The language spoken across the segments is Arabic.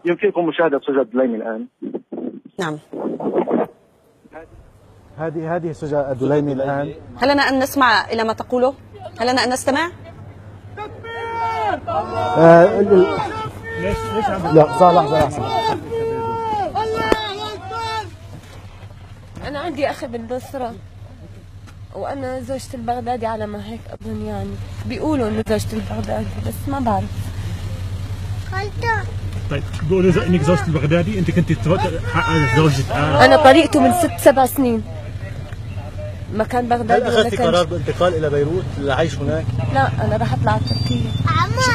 يمكنكم مشاهدة سجاد الدليمي الآن. نعم، هذه سجاد الدليمي الآن. هل لنا أن نسمع إلى ما تقوله؟ هل لنا أن نستمع؟ لا صالح. أنا عندي أخي بالنصرة، وأنا زوجة البغدادي على ما هيك أظن، يعني بيقولوا إنه زوجة البغدادي بس ما بعرف. طيب بيقولوا إنك زوجة البغدادي، أنت كنت زوجة أنا طريقته من 6-7 سنين. مكان بغداد. هل أخذتي قرار بالانتقال إلى بيروت للعيش هناك؟ لا، أنا راح أطلع على تركيا.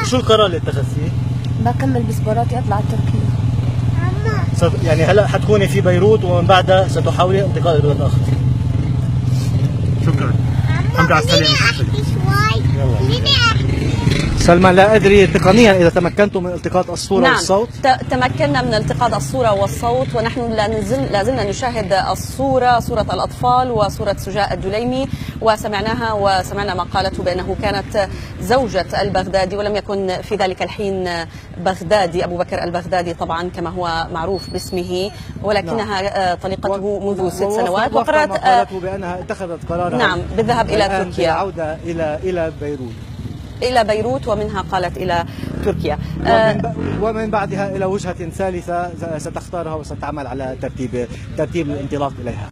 شو القرار اللي اتخذتيه؟ بكمل باسبوراتي أطلع على تركيا. يعني هلا حتكوني في بيروت ومن بعدها ستحاولي الانتقال إلى بلد آخر. شكرا. الحمد لله على السلامة. سلمى، لا أدري تقنيا إذا تمكنتم من التقاط الصورة نعم، والصوت. تمكنا من التقاط الصورة والصوت، ونحن لازلنا نشاهد صورة الأطفال وصورة سجاء الدليمي، وسمعنا ما قالته بأنه كانت زوجة البغدادي، ولم يكن في ذلك الحين بغدادي أبو بكر البغدادي طبعا كما هو معروف باسمه، ولكنها طليقته منذ 6 سنوات، وقرأت قالته بأنها اتخذت قرارها نعم بالذهاب إلى تركيا، العودة إلى بيروت، ومنها قالت إلى تركيا، ومن بعدها إلى وجهة ثالثة ستختارها وستعمل على ترتيب الانطلاق إليها.